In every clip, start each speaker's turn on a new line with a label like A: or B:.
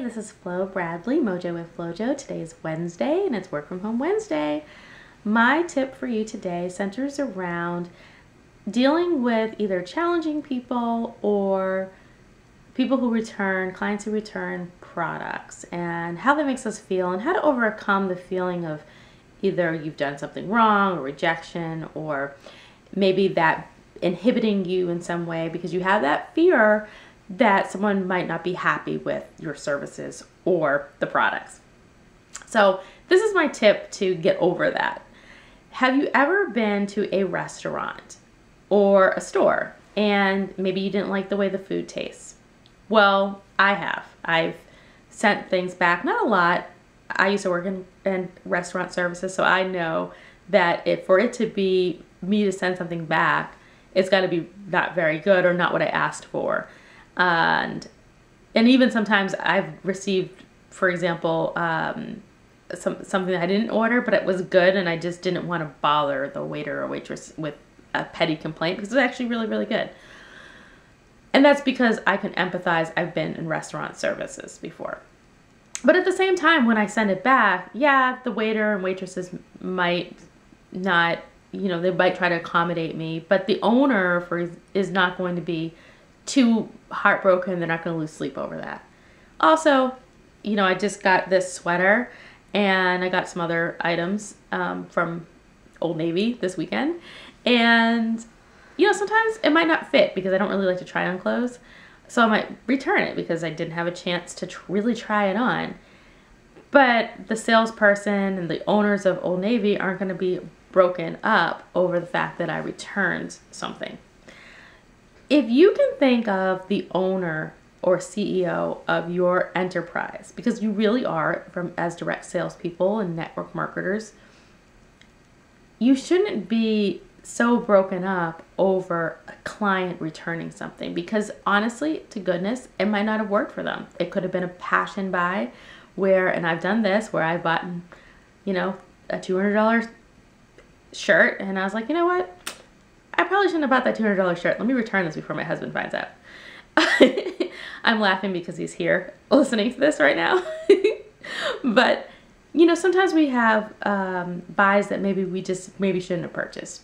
A: this is Flo Bradley, Mojo with Flojo. Today is Wednesday and it's Work From Home Wednesday. My tip for you today centers around dealing with either challenging people or people who return, clients who return products, and how that makes us feel and how to overcome the feeling of either you've done something wrong or rejection, or maybe that inhibiting you in some way because you have that fear that someone might not be happy with your services or the products. So this is my tip to get over that. Have you ever been to a restaurant or a store and maybe you didn't like the way the food tastes? Well, I have. I've sent things back, not a lot. I used to work in restaurant services, so I know that for it to be me to send something back, it's got to be not very good or not what I asked for. And even sometimes I've received, for example, something that I didn't order, but it was good, and I just didn't want to bother the waiter or waitress with a petty complaint because it was actually really, really good. And that's because I can empathize. I've been in restaurant services before. But at the same time, when I send it back, yeah, the waiter and waitresses might not, they might try to accommodate me, but the owner is not going to be too heartbroken. They're not going to lose sleep over that. Also, I just got this sweater and I got some other items from Old Navy this weekend. And, sometimes it might not fit because I don't really like to try on clothes. So I might return it because I didn't have a chance to really try it on. But the salesperson and the owners of Old Navy aren't going to be broken up over the fact that I returned something. If you can think of the owner or CEO of your enterprise, because you really are as direct salespeople and network marketers, you shouldn't be so broken up over a client returning something, because honestly, to goodness, it might not have worked for them. It could have been a passion buy and I've done this, where I've bought, a $200 shirt and I was like, you know what? I probably shouldn't have bought that $200 shirt. Let me return this before my husband finds out. I'm laughing because he's here listening to this right now. But, sometimes we have buys that maybe shouldn't have purchased.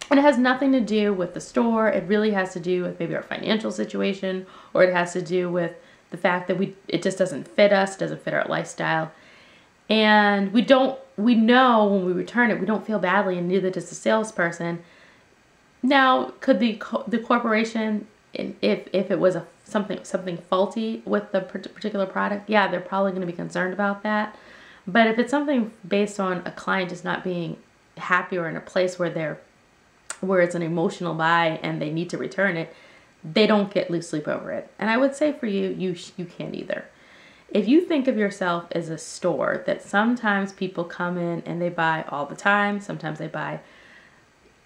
A: And it has nothing to do with the store. It really has to do with maybe our financial situation, or it has to do with the fact that it just doesn't fit us, doesn't fit our lifestyle. And we know when we return it, we don't feel badly, and neither does the salesperson. Now, could the corporation, if it was something faulty with the particular product, yeah, they're probably going to be concerned about that. But if it's something based on a client just not being happy or in a place where it's an emotional buy and they need to return it, they don't lose sleep over it. And I would say for you can't either. If you think of yourself as a store that sometimes people come in and they buy all the time, sometimes they buy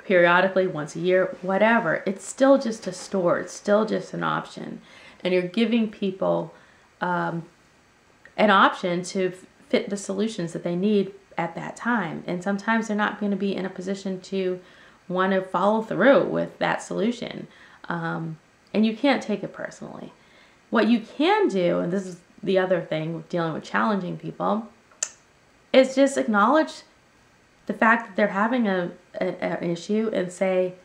A: periodically, once a year, whatever, it's still just a store. It's still just an option. And you're giving people an option to fit the solutions that they need at that time. And sometimes they're not going to be in a position to want to follow through with that solution. And you can't take it personally. What you can do, and this is the other thing with dealing with challenging people, is just acknowledge the fact that they're having an issue and say,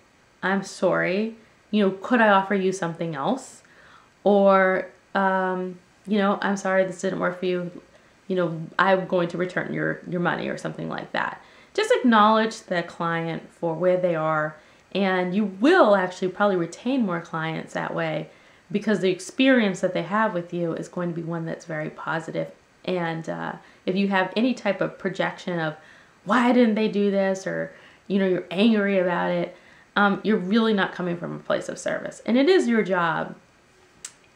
A: I'm sorry, could I offer you something else? Or, I'm sorry, this didn't work for you. I'm going to return your money or something like that. Just acknowledge the client for where they are, and you will actually probably retain more clients that way, because the experience that they have with you is going to be one that's very positive. And if you have any type of projection of why didn't they do this, or you're angry about it, you're really not coming from a place of service. And it is your job,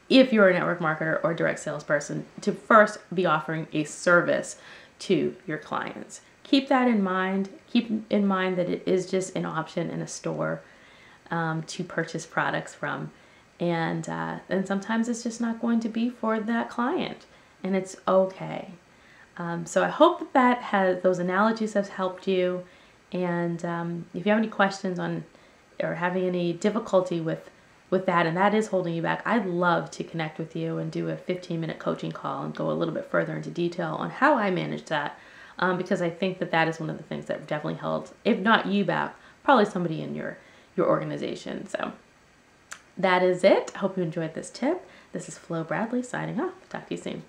A: if you're a network marketer or direct salesperson, to first be offering a service to your clients. Keep that in mind. Keep in mind that it is just an option in a store to purchase products from. And sometimes it's just not going to be for that client, and it's okay. So I hope that those analogies have helped you. And if you have any questions on or having any difficulty with with that and that is holding you back, I'd love to connect with you and do a 15-minute coaching call and go a little bit further into detail on how I manage that, because I think that that is one of the things that definitely held, if not you back, probably somebody in your organization. So that is it. I hope you enjoyed this tip. This is Flo Bradley signing off. Talk to you soon.